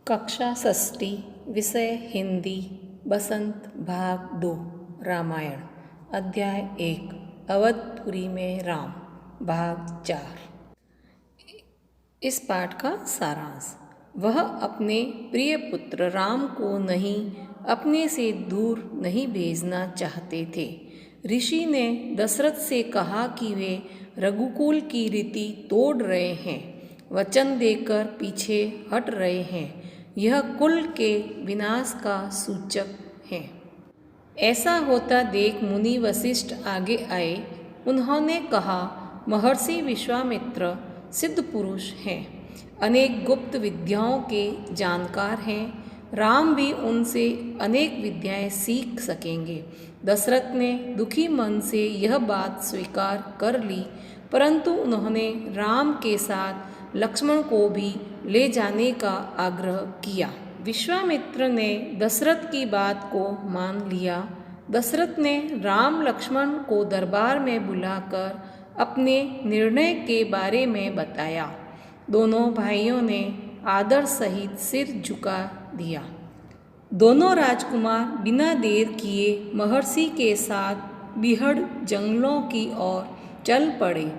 कक्षा षष्ठी विषय हिंदी बसंत भाग 2 रामायण अध्याय 1 अवधपुरी में राम भाग 4। इस पाठ का सारांश। वह अपने प्रिय पुत्र राम को अपने से दूर नहीं भेजना चाहते थे। ऋषि ने दशरथ से कहा कि वे रघुकुल की रीति तोड़ रहे हैं, वचन देकर पीछे हट रहे हैं। यह कुल के विनाश का सूचक है। ऐसा होता देख मुनि वशिष्ठ आगे आए। उन्होंने कहा, महर्षि विश्वामित्र सिद्ध पुरुष हैं, अनेक गुप्त विद्याओं के जानकार हैं। राम भी उनसे अनेक विद्याएं सीख सकेंगे। दशरथ ने दुखी मन से यह बात स्वीकार कर ली, परंतु उन्होंने राम के साथ लक्ष्मण को भी ले जाने का आग्रह किया। विश्वामित्र ने दशरथ की बात को मान लिया। दशरथ ने राम लक्ष्मण को दरबार में बुलाकर अपने निर्णय के बारे में बताया। दोनों भाइयों ने आदर सहित सिर झुका दिया। दोनों राजकुमार बिना देर किए महर्षि के साथ बिहड़ जंगलों की ओर चल पड़े।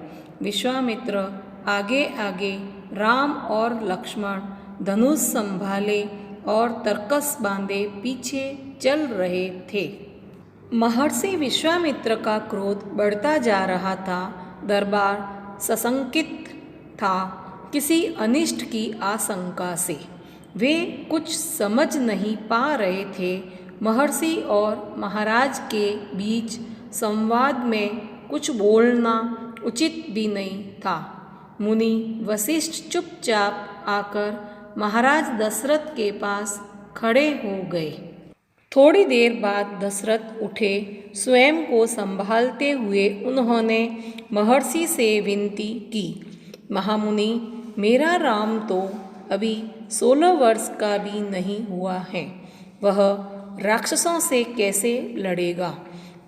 विश्वामित्र आगे आगे, राम और लक्ष्मण धनुष संभाले और तरकस बांधे पीछे चल रहे थे। महर्षि विश्वामित्र का क्रोध बढ़ता जा रहा था। दरबार सशंकित था किसी अनिष्ट की आशंका से। वे कुछ समझ नहीं पा रहे थे। महर्षि और महाराज के बीच संवाद में कुछ बोलना उचित भी नहीं था। मुनि वशिष्ठ चुपचाप आकर महाराज दशरथ के पास खड़े हो गए। थोड़ी देर बाद दशरथ उठे। स्वयं को संभालते हुए उन्होंने महर्षि से विनती की, महामुनि, मेरा राम तो अभी 16 वर्ष का भी नहीं हुआ है। वह राक्षसों से कैसे लड़ेगा?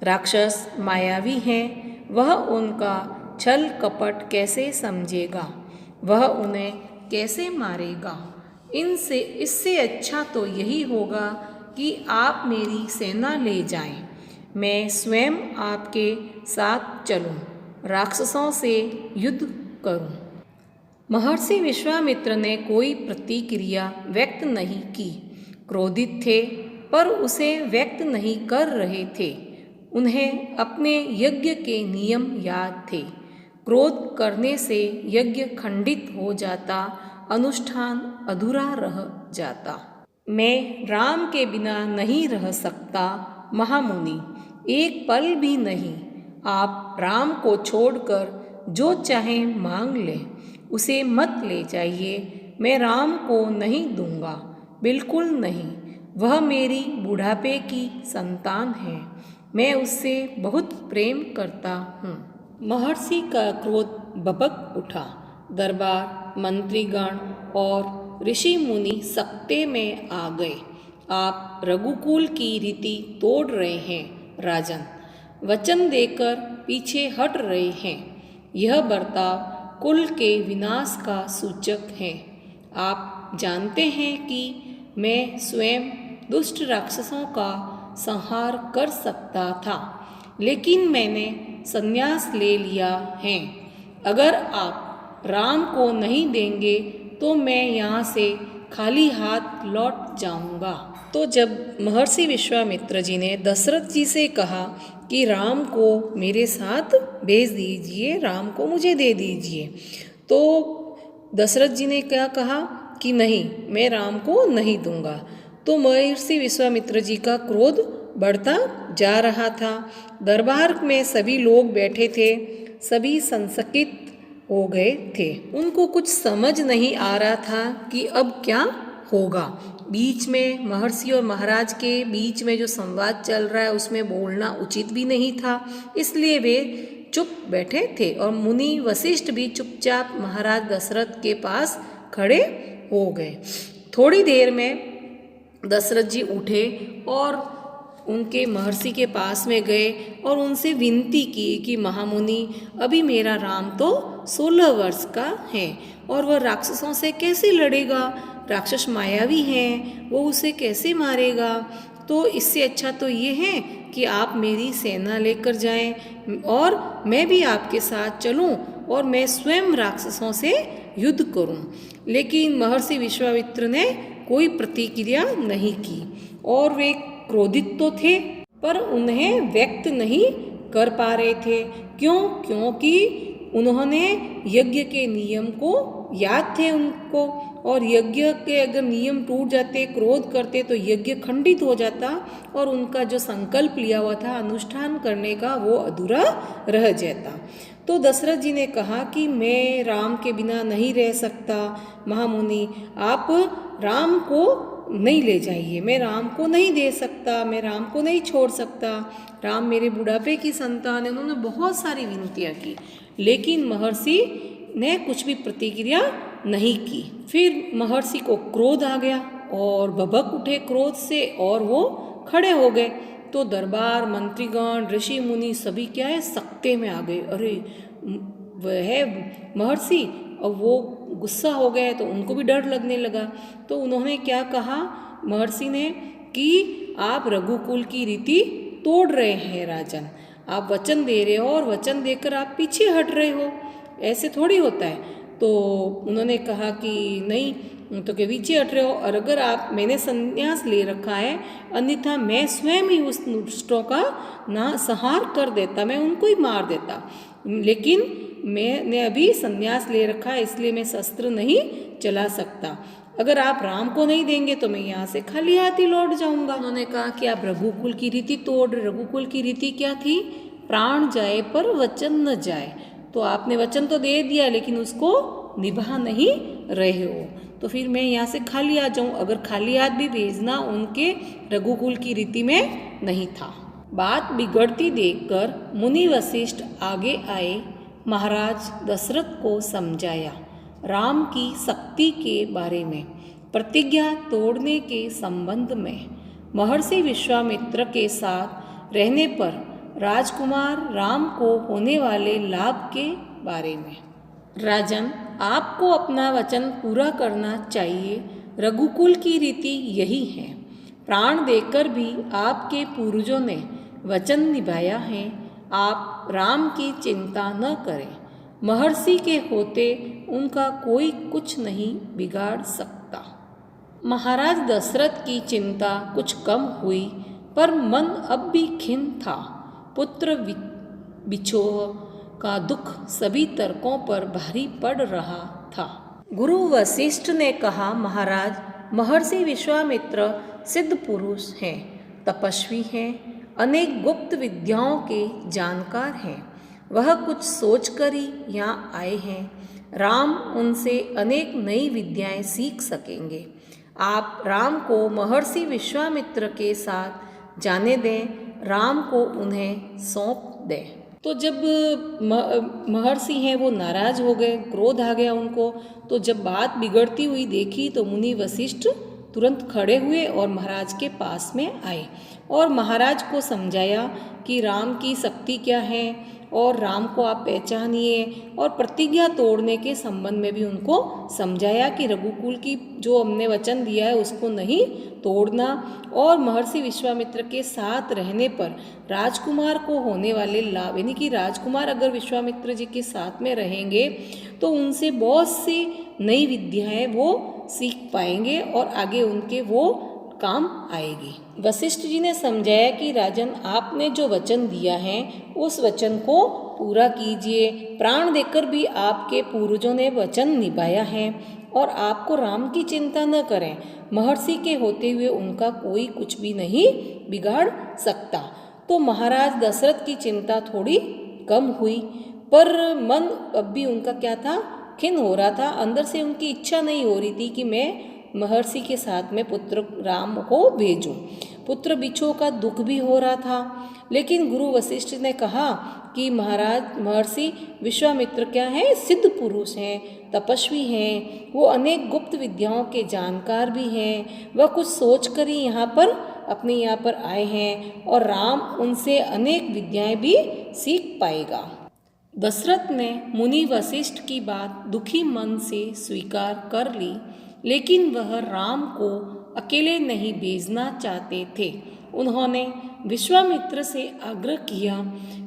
राक्षस मायावी हैं। वह उनका छल कपट कैसे समझेगा? वह उन्हें कैसे मारेगा? इससे अच्छा तो यही होगा कि आप मेरी सेना ले जाएं। मैं स्वयं आपके साथ चलूं, राक्षसों से युद्ध करूं। महर्षि विश्वामित्र ने कोई प्रतिक्रिया व्यक्त नहीं की। क्रोधित थे, पर उसे व्यक्त नहीं कर रहे थे। उन्हें अपने यज्ञ के नियम याद थे। क्रोध करने से यज्ञ खंडित हो जाता, अनुष्ठान अधूरा रह जाता। मैं राम के बिना नहीं रह सकता महामुनि, एक पल भी नहीं। आप राम को छोड़कर जो चाहें मांग लें, उसे मत ले जाइए। मैं राम को नहीं दूंगा, बिल्कुल नहीं। वह मेरी बुढ़ापे की संतान है। मैं उससे बहुत प्रेम करता हूँ। महर्षि का क्रोध भभक उठा। दरबार, मंत्रीगण और ऋषि मुनि सकते में आ गए। आप रघुकुल की रीति तोड़ रहे हैं राजन, वचन देकर पीछे हट रहे हैं। यह बर्ताव कुल के विनाश का सूचक है। आप जानते हैं कि मैं स्वयं दुष्ट राक्षसों का संहार कर सकता था, लेकिन मैंने संन्यास ले लिया है। अगर आप राम को नहीं देंगे तो मैं यहाँ से खाली हाथ लौट जाऊँगा। तो जब महर्षि विश्वामित्र जी ने दशरथ जी से कहा कि राम को मेरे साथ भेज दीजिए, राम को मुझे दे दीजिए, तो दशरथ जी ने क्या कहा कि नहीं, मैं राम को नहीं दूंगा। तो महर्षि विश्वामित्र जी का क्रोध बढ़ता जा रहा था। दरबार में सभी लोग बैठे थे, सभी संशकित हो गए थे। उनको कुछ समझ नहीं आ रहा था कि अब क्या होगा। बीच में महर्षि और महाराज के बीच में जो संवाद चल रहा है उसमें बोलना उचित भी नहीं था, इसलिए वे चुप बैठे थे। और मुनि वशिष्ठ भी चुपचाप महाराज दशरथ के पास खड़े हो गए। थोड़ी देर में दशरथ जी उठे और उनके महर्षि के पास में गए और उनसे विनती की कि महामुनि, अभी मेरा राम तो 16 वर्ष का है और वह राक्षसों से कैसे लड़ेगा? राक्षस मायावी हैं, वो उसे कैसे मारेगा। तो इससे अच्छा तो ये है कि आप मेरी सेना लेकर जाएं और मैं भी आपके साथ चलूं और मैं स्वयं राक्षसों से युद्ध करूं। लेकिन महर्षि विश्वामित्र ने कोई प्रतिक्रिया नहीं की और वे क्रोधित तो थे पर उन्हें व्यक्त नहीं कर पा रहे थे। क्यों? क्योंकि उन्होंने यज्ञ के नियम को याद थे उनको, और यज्ञ के अगर नियम टूट जाते, क्रोध करते, तो यज्ञ खंडित हो जाता और उनका जो संकल्प लिया हुआ था अनुष्ठान करने का वो अधूरा रह जाता। तो दशरथ जी ने कहा कि मैं राम के बिना नहीं रह सकता। महामुनि, आप राम को नहीं ले जाइए, मैं राम को नहीं दे सकता, मैं राम को नहीं छोड़ सकता, राम मेरे बुढ़ापे की संतान है। उन्होंने बहुत सारी विनतियाँ की, लेकिन महर्षि ने कुछ भी प्रतिक्रिया नहीं की। फिर महर्षि को क्रोध आ गया और भभक उठे क्रोध से और वो खड़े हो गए। तो दरबार, मंत्रीगण, ऋषि मुनि सभी क्या है, सकते में आ गए। अरे वह महर्षि, अब वो गुस्सा हो गए तो उनको भी डर लगने लगा। तो उन्होंने क्या कहा महर्षि ने कि आप रघुकुल की रीति तोड़ रहे हैं राजन, आप वचन दे रहे हो और वचन देकर आप पीछे हट रहे हो, ऐसे थोड़ी होता है। तो उन्होंने कहा कि नहीं, तो के पीछे हट रहे हो, और अगर आप, मैंने संन्यास ले रखा है, अन्यथा मैं स्वयं ही उस दुष्टों का ना संहार कर देता, मैं उनको ही मार देता। लेकिन मैंने अभी संन्यास ले रखा है, इसलिए मैं शस्त्र नहीं चला सकता। अगर आप राम को नहीं देंगे तो मैं यहाँ से खाली हाथ ही लौट जाऊंगा। उन्होंने कहा कि आप रघुकुल की रीति तोड़। रघुकुल की रीति क्या थी? प्राण जाए पर वचन न जाए। तो आपने वचन तो दे दिया लेकिन उसको निभा नहीं रहे हो, तो फिर मैं यहाँ से खाली आ जाऊँ। अगर खाली हाथ भी भेजना उनके रघुकुल की रीति में नहीं था। बात बिगड़ती देखकर मुनि वशिष्ठ आगे आए, महाराज दशरथ को समझाया राम की शक्ति के बारे में, प्रतिज्ञा तोड़ने के संबंध में, महर्षि विश्वामित्र के साथ रहने पर राजकुमार राम को होने वाले लाभ के बारे में। राजन, आपको अपना वचन पूरा करना चाहिए। रघुकुल की रीति यही है। प्राण देकर भी आपके पूर्वजों ने वचन निभाया है। आप राम की चिंता न करें। महर्षि के होते उनका कोई कुछ नहीं बिगाड़ सकता। महाराज दशरथ की चिंता कुछ कम हुई, पर मन अब भी खिन्न था। पुत्र बिछोह का दुख सभी तर्कों पर भारी पड़ रहा था। गुरु वशिष्ठ ने कहा, महाराज, महर्षि विश्वामित्र सिद्ध पुरुष हैं, तपस्वी हैं, अनेक गुप्त विद्याओं के जानकार हैं। वह कुछ सोचकर ही यहाँ आए हैं। राम उनसे अनेक नई विद्याएं सीख सकेंगे। आप राम को महर्षि विश्वामित्र के साथ जाने दें, राम को उन्हें सौंप दें। तो जब महर्षि हैं वो नाराज हो गए, क्रोध आ गया उनको। तो जब बात बिगड़ती हुई देखी तो मुनि वशिष्ठ तुरंत खड़े हुए और महाराज के पास में आए और महाराज को समझाया कि राम की शक्ति क्या है और राम को आप पहचानिए, और प्रतिज्ञा तोड़ने के संबंध में भी उनको समझाया कि रघुकुल की जो हमने वचन दिया है उसको नहीं तोड़ना, और महर्षि विश्वामित्र के साथ रहने पर राजकुमार को होने वाले लाभ, यानी कि राजकुमार अगर विश्वामित्र जी के साथ में रहेंगे तो उनसे बहुत सी नई विद्याएं वो सीख पाएंगे और आगे उनके वो काम आएगी। वशिष्ठ जी ने समझाया कि राजन, आपने जो वचन दिया है उस वचन को पूरा कीजिए। प्राण देकर भी आपके पूर्वजों ने वचन निभाया है और आपको राम की चिंता न करें। महर्षि के होते हुए उनका कोई कुछ भी नहीं बिगाड़ सकता। तो महाराज दशरथ की चिंता थोड़ी कम हुई, पर मन अब भी उनका क्या था, खिन्न हो रहा था। अंदर से उनकी इच्छा नहीं हो रही थी कि मैं महर्षि के साथ में पुत्र राम को भेजूं। पुत्र बिछो का दुख भी हो रहा था, लेकिन गुरु वशिष्ठ ने कहा कि महाराज, महर्षि विश्वामित्र क्या है, सिद्ध पुरुष हैं, तपस्वी हैं, वो अनेक गुप्त विद्याओं के जानकार भी हैं। वह कुछ सोच कर ही अपने यहाँ पर आए हैं और राम उनसे अनेक विद्याएं भी सीख पाएगा। दशरथ ने मुनि वशिष्ठ की बात दुखी मन से स्वीकार कर ली। लेकिन वह राम को अकेले नहीं भेजना चाहते थे। उन्होंने विश्वामित्र से आग्रह किया,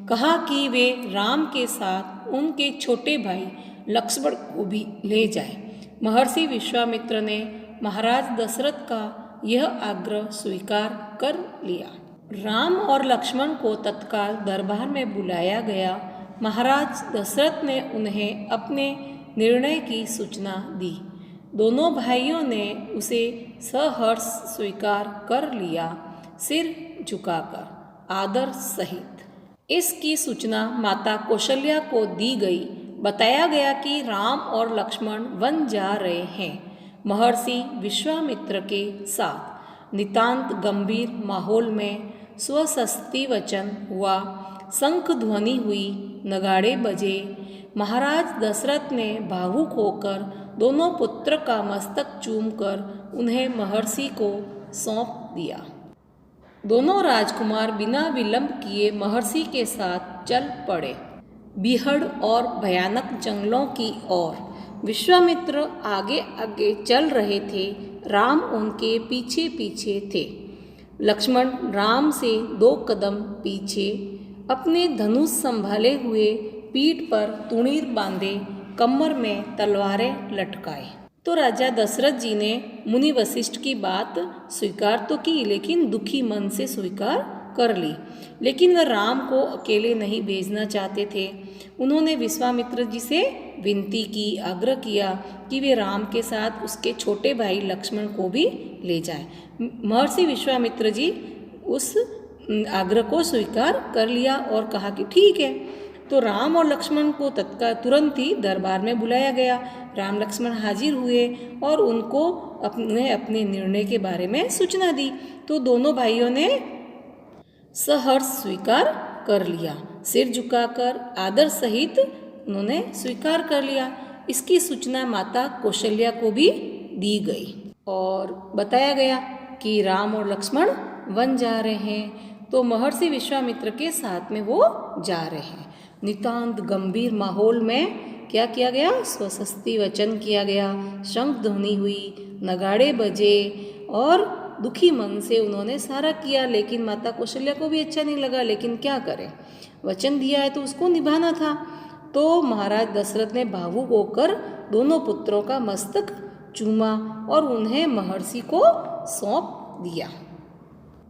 कहा कि वे राम के साथ उनके छोटे भाई लक्ष्मण को भी ले जाए। महर्षि विश्वामित्र ने महाराज दशरथ का यह आग्रह स्वीकार कर लिया। राम और लक्ष्मण को तत्काल दरबार में बुलाया गया। महाराज दशरथ ने उन्हें अपने निर्णय की सूचना दी। दोनों भाइयों ने उसे सहर्ष स्वीकार कर लिया, सिर झुकाकर आदर सहित। इसकी सूचना माता कौशल्या को दी गई। बताया गया कि राम और लक्ष्मण वन जा रहे हैं। महर्षि विश्वामित्र के साथ नितांत गंभीर माहौल में स्वस्ति वचन हुआ, शंख ध्वनि हुई, नगाड़े बजे। महाराज दशरथ ने भावुक होकर दोनों पुत्र का मस्तक चूमकर उन्हें महर्षि को सौंप दिया। दोनों राजकुमार बिना विलंब किए महर्षि के साथ चल पड़े, बीहड़ और भयानक जंगलों की ओर। विश्वामित्र आगे आगे चल रहे थे, राम उनके पीछे पीछे थे। लक्ष्मण राम से 2 कदम पीछे, अपने धनुष संभाले हुए, पीठ पर तुणीर बांधे, कमर में तलवारें लटकाए। तो राजा दशरथ जी ने मुनि वशिष्ठ की बात स्वीकार तो की, लेकिन दुखी मन से स्वीकार कर ली। लेकिन वह राम को अकेले नहीं भेजना चाहते थे। उन्होंने विश्वामित्र जी से विनती की, आग्रह किया कि वे राम के साथ उसके छोटे भाई लक्ष्मण को भी ले जाएं। महर्षि विश्वामित्र जी उस आग्रह को स्वीकार कर लिया और कहा कि ठीक है। तो राम और लक्ष्मण को तत्काल तुरंत ही दरबार में बुलाया गया। राम लक्ष्मण हाजिर हुए और उनको अपने निर्णय के बारे में सूचना दी। तो दोनों भाइयों ने सहर्ष स्वीकार कर लिया, सिर झुकाकर आदर सहित उन्होंने स्वीकार कर लिया। इसकी सूचना माता कौशल्या को भी दी गई और बताया गया कि राम और लक्ष्मण वन जा रहे हैं। तो महर्षि विश्वामित्र के साथ में वो जा रहे हैं। नितांत गंभीर माहौल में क्या किया गया? स्वस्ति वचन किया गया, शंख ध्वनि हुई, नगाड़े बजे और दुखी मन से उन्होंने सारा किया। लेकिन माता कौशल्या को भी अच्छा नहीं लगा, लेकिन क्या करें, वचन दिया है तो उसको निभाना था। तो महाराज दशरथ ने भावुक होकर दोनों पुत्रों का मस्तक चूमा और उन्हें महर्षि को सौंप दिया।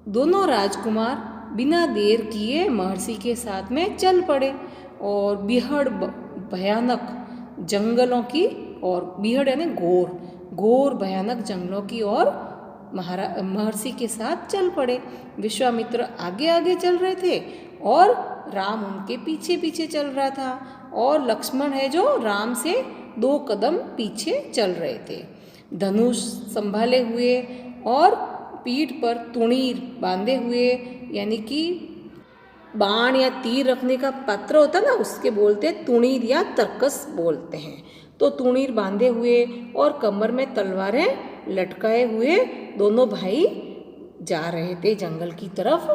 दोनों राजकुमार बिना देर किए महर्षि के साथ में चल पड़े और बीहड़ भयानक जंगलों की और बीहड़ यानी घोर भयानक जंगलों की ओर महर्षि के साथ चल पड़े। विश्वामित्र आगे आगे चल रहे थे और राम उनके पीछे पीछे चल रहा था और लक्ष्मण है जो राम से 2 कदम पीछे चल रहे थे, धनुष संभाले हुए और पीठ पर तुणीर बांधे हुए, यानी कि बाण या तीर रखने का पात्र होता ना, उसके बोलते तुणीर या तरकस बोलते हैं। तो तुणीर बांधे हुए और कमर में तलवारें लटकाए हुए दोनों भाई जा रहे थे, जंगल की तरफ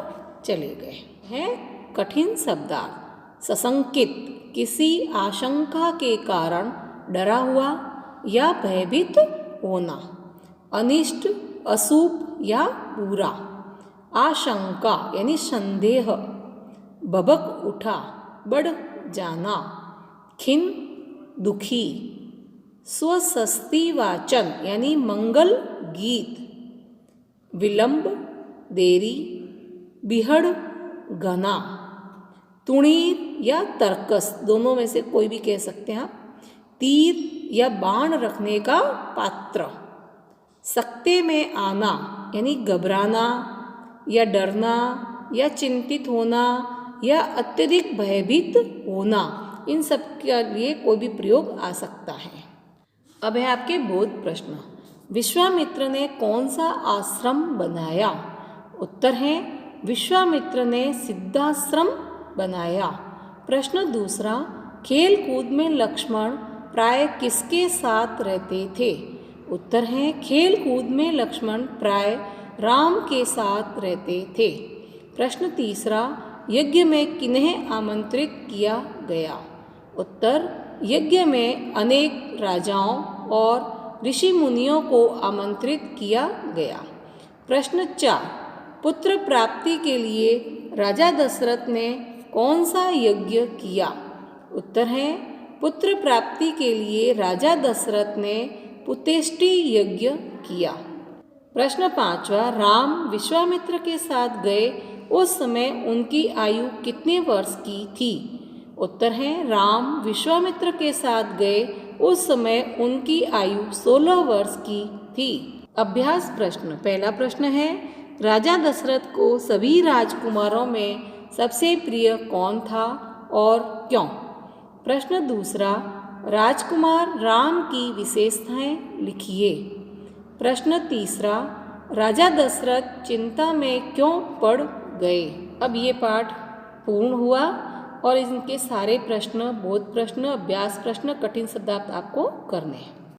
चले गए हैं। कठिन शब्दार्थ: सशंकित, किसी आशंका के कारण डरा हुआ या भयभीत होना। अनिष्ट, अशुभ या बुरा। आशंका यानी संदेह, भभक उठा, बढ़ जाना। खिन, दुखी। स्वस्ति वाचन यानी मंगल गीत। विलंब, देरी। बिहड़, घना। तुणीर या तरकस, दोनों में से कोई भी कह सकते हैं आप। तीर या बाण रखने का पात्र। सकते में आना यानी घबराना या डरना या चिंतित होना या अत्यधिक भयभीत होना, इन सब के लिए कोई भी प्रयोग आ सकता है। अब है आपके बोध प्रश्न। विश्वामित्र ने कौन सा आश्रम बनाया? उत्तर है विश्वामित्र ने सिद्धाश्रम बनाया। प्रश्न दूसरा, खेल कूद में लक्ष्मण प्राय किसके साथ रहते थे? उत्तर है खेल कूद में लक्ष्मण प्राय राम के साथ रहते थे। प्रश्न तीसरा, यज्ञ में किन्हें आमंत्रित किया गया? उत्तर, यज्ञ में अनेक राजाओं और ऋषि मुनियों को आमंत्रित किया गया। प्रश्न 4, पुत्र प्राप्ति के लिए राजा दशरथ ने कौन सा यज्ञ किया? उत्तर है, पुत्र प्राप्ति के लिए राजा दशरथ ने पुतेष्टि यज्ञ किया। प्रश्न 5वां, राम विश्वामित्र के साथ गए उस समय उनकी आयु कितने वर्ष की थी? उत्तर है, राम विश्वामित्र के साथ गए उस समय उनकी आयु 16 वर्ष की थी। अभ्यास प्रश्न। पहला प्रश्न है, राजा दशरथ को सभी राजकुमारों में सबसे प्रिय कौन था और क्यों? प्रश्न दूसरा, राजकुमार राम की विशेषताएं लिखिए। प्रश्न तीसरा, राजा दशरथ चिंता में क्यों पड़ गए? अब ये पाठ पूर्ण हुआ और इनके सारे प्रश्न, बोध प्रश्न, अभ्यास प्रश्न, कठिन शब्दार्थ आपको करने हैं।